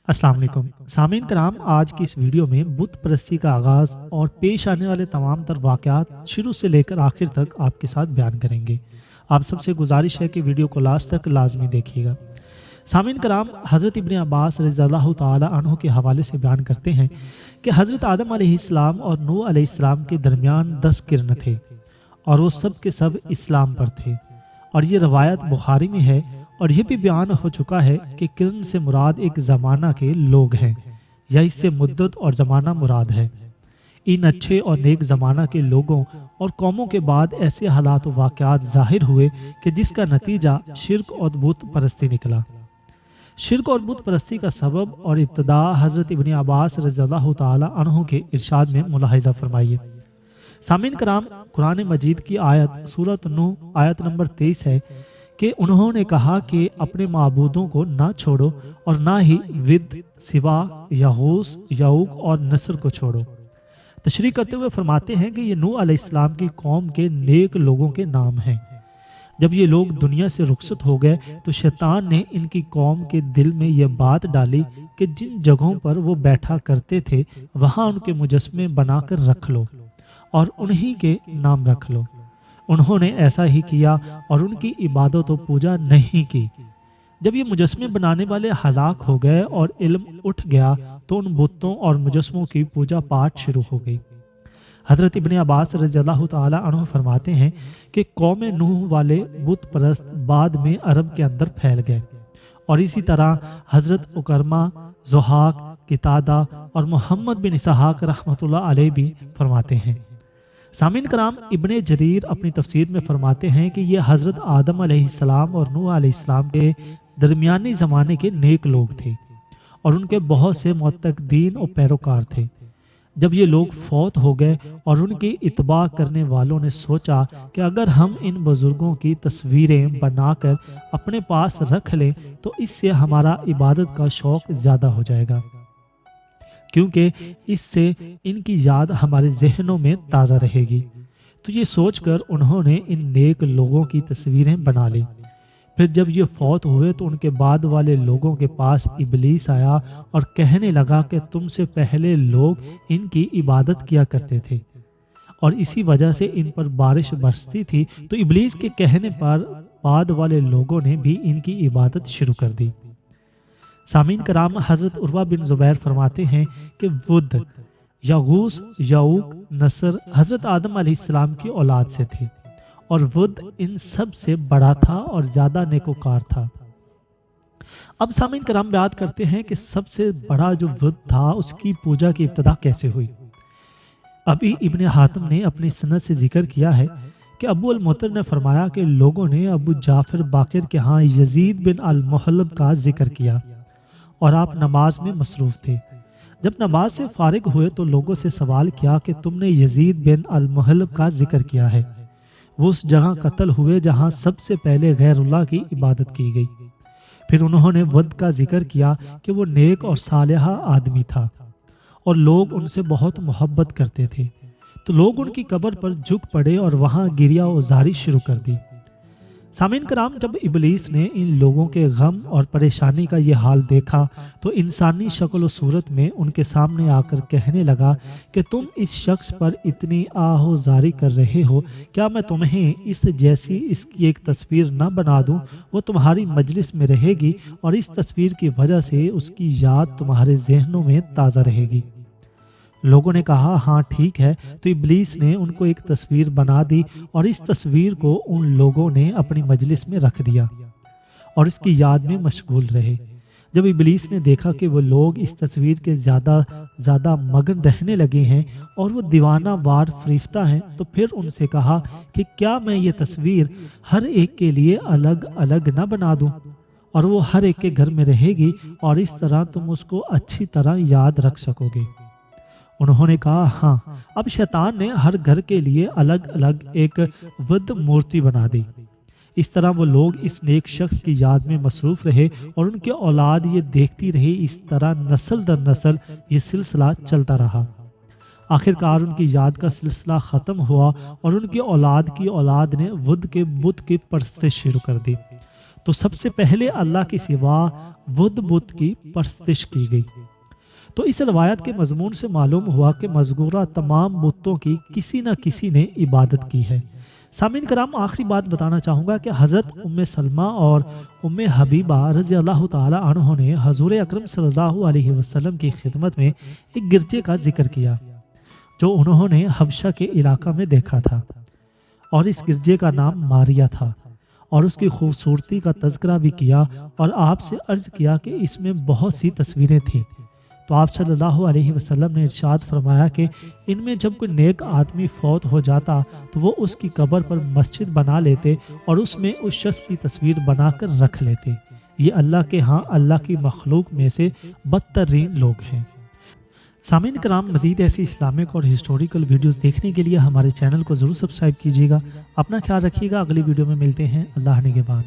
अस्सलाम वालेकुम सामीन कराम, आज की इस वीडियो में बुत परस्ती का आगाज़ और पेश आने वाले तमाम तर वाक़यात शुरू से लेकर आखिर तक आपके साथ बयान करेंगे। आप सबसे गुजारिश है कि वीडियो को लास्ट तक लाजमी देखिएगा। सामीन कराम, हज़रत इब्न अब्बास रज़ियल्लाहु ताला अन्हु के हवाले से बयान करते हैं कि हज़रत आदम अलैहिस्सलाम और नूह अलैहिस्सलाम के दरमियान 10 किरण थे और वो सब के सब इस्लाम पर थे। और ये रवायत बुखारी में है और यह भी बयान हो चुका है कि किरण से मुराद एक ज़माना के लोग हैं या इससे मुद्दत और ज़माना मुराद है। इन अच्छे और नेक ज़माना के लोगों और कौमों के बाद ऐसे हालात व वाक़यात ज़ाहिर हुए कि जिसका नतीजा शिर्क और बुत परस्ती निकला। शिर्क और बुत परस्ती का सबब और इब्तदा हज़रत इब्न अब्बास रज़ियल्लाहु ताला अन्हु के इरशाद में मुलाहिज़ा फरमाइए। सामीन कराम, कुरान मजीद की आयत सूरत नूह आयत नंबर 23 है कि उन्होंने कहा कि अपने माबूदों को ना छोड़ो और ना ही विद, सिवा, यहूस, यऊक और नसर को छोड़ो। तशरीह करते हुए फरमाते हैं कि ये नूह अलैहिस्सलाम की कौम के नेक लोगों के नाम हैं। जब ये लोग दुनिया से रुखसत हो गए तो शैतान ने इनकी कौम के दिल में यह बात डाली कि जिन जगहों पर वो बैठा करते थे वहाँ उनके मुजस्मे बनाकर रख लो और उन्हीं के नाम रख लो। उन्होंने ऐसा ही किया और उनकी इबादत व पूजा नहीं की। जब ये मुजस्मे बनाने वाले हलाक हो गए और इल्म उठ गया तो उन बुतों और मुजस्मों की पूजा पाठ शुरू हो गई। हज़रत इब्न अब्बास रज़ियल्लाहु ताला अन्हु फरमाते हैं कि कौम नूह वाले बुत परस्त बाद में अरब के अंदर फैल गए और इसी तरह हज़रत उकरमा, ज़ुहाक, कितादा और मोहम्मद बिन इसहाक रहमतुल्लाह अलैह भी फरमाते हैं। सामीन कराम, इब्ने जरीर अपनी तफसीर में फरमाते हैं कि ये हज़रत आदम अलैहिस्सलाम और नूह अलैहिस्सलाम के दरमियानी ज़माने के नेक लोग थे और उनके बहुत से मुतक़दीन और पैरोकार थे। जब ये लोग फौत हो गए और उनकी इत्बा करने वालों ने सोचा कि अगर हम इन बुज़ुर्गों की तस्वीरें बनाकर अपने पास रख लें तो इससे हमारा इबादत का शौक़ ज़्यादा हो जाएगा, क्योंकि इससे इनकी याद हमारे जहनों में ताज़ा रहेगी। तो ये सोचकर उन्होंने इन नेक लोगों की तस्वीरें बना ली। फिर जब ये फौत हुए तो उनके बाद वाले लोगों के पास इबलीस आया और कहने लगा कि तुमसे पहले लोग इनकी इबादत किया करते थे और इसी वजह से इन पर बारिश बरसती थी। तो इबलीस के कहने पर बाद वाले लोगों ने भी इनकी इबादत शुरू कर दी। सामीन कराम, हज़रत उर्वा बिन ज़ुबैर फरमाते हैं कि वुद, यगूस, यऊक, नसर हज़रत आदम अलैहिस्सलाम की औलाद से थे और वुद इन सब से बड़ा था और ज़्यादा नेकोकार था। अब सामीन कराम याद करते हैं कि सबसे बड़ा जो वुद था उसकी पूजा की इब्तिदा कैसे हुई। अभी इब्ने हातिम ने अपनी सनद से जिक्र किया है कि अबू अल-मुतर ने फरमाया कि लोगों ने अबू जाफर बाकिर के यहाँ यजीद बिन अल-मुहल्लब का जिक्र किया और आप नमाज में मसरूफ़ थे। जब नमाज से फारिग हुए तो लोगों से सवाल किया कि तुमने यजीद बिन अल-मुहल्लब का जिक्र किया है। वो उस जगह कत्ल हुए जहाँ सबसे पहले गैरुल्लाह की इबादत की गई। फिर उन्होंने वद का जिक्र किया कि वो नेक और सालेहा आदमी था और लोग उनसे बहुत मोहब्बत करते थे। तो लोग उनकी कब्र पर झुक पड़े और वहाँ गिरिया उजारी शुरू कर दी। सामीन कराम, जब इबलीस ने इन लोगों के गम और परेशानी का ये हाल देखा तो इंसानी शक्ल और सूरत में उनके सामने आकर कहने लगा कि तुम इस शख्स पर इतनी आहोजारी कर रहे हो, क्या मैं तुम्हें इस जैसी इसकी एक तस्वीर न बना दूं? वो तुम्हारी मजलिस में रहेगी और इस तस्वीर की वजह से उसकी याद तुम्हारे जहनों में ताज़ा रहेगी। लोगों ने कहा, हाँ ठीक है। तो इब्लीस ने उनको एक तस्वीर बना दी और इस तस्वीर को उन लोगों ने अपनी मजलिस में रख दिया और इसकी याद में मशगूल रहे। जब इब्लीस ने देखा कि वो लोग इस तस्वीर के ज़्यादा मगन रहने लगे हैं और वो दीवाना वार फरीफ्ता हैं तो फिर उनसे कहा कि क्या मैं ये तस्वीर हर एक के लिए अलग अलग न बना दूँ और वो हर एक के घर में रहेगी और इस तरह तुम उसको अच्छी तरह याद रख सकोगे। उन्होंने कहा, हाँ। अब शैतान ने हर घर के लिए अलग अलग एक वद मूर्ति बना दी। इस तरह वो लोग इस नेक शख्स की याद में मसरूफ़ रहे और उनकी औलाद ये देखती रही। इस तरह नस्ल दर नस्ल ये सिलसिला चलता रहा। आखिरकार उनकी याद का सिलसिला ख़त्म हुआ और उनकी औलाद की औलाद ने वद के बुत की परस्तिश शुरू कर दी। تو سب سے پہلے اللہ کے سوا بت کی پرستش کی گئی۔ تو اس روایت کے مضمون سے معلوم ہوا کہ مذکورہ تمام بتوں کی کسی نہ کسی نے عبادت کی ہے۔ سامعین کرام، آخری بات بتانا چاہوں گا کہ حضرت ام سلمہ اور ام حبیبہ رضی اللہ تعالی عنہ نے حضور اکرم صلی اللہ علیہ وسلم کی خدمت میں ایک گرجے کا ذکر کیا جو انہوں نے حبشہ کے علاقہ میں دیکھا تھا، اور اس گرجے کا نام ماریہ تھا، اور اس کی خوبصورتی کا تذکرہ بھی کیا اور آپ سے عرض کیا کہ اس میں بہت سی تصویریں تھیں۔ تو آپ صلی اللہ علیہ وسلم نے ارشاد فرمایا کہ ان میں جب کوئی نیک آدمی فوت ہو جاتا تو وہ اس کی قبر پر مسجد بنا لیتے اور اس میں اس شخص کی تصویر بنا کر رکھ لیتے۔ یہ اللہ کے ہاں اللہ کی مخلوق میں سے بدترین لوگ ہیں۔ سامعین کرام، مزید ایسی اسلامک اور ہسٹوریکل ویڈیوز دیکھنے کے لیے ہمارے چینل کو ضرور سبسکرائب کیجیے گا۔ اپنا خیال رکھیے گا، اگلی ویڈیو میں ملتے ہیں۔ اللہ نگہبان۔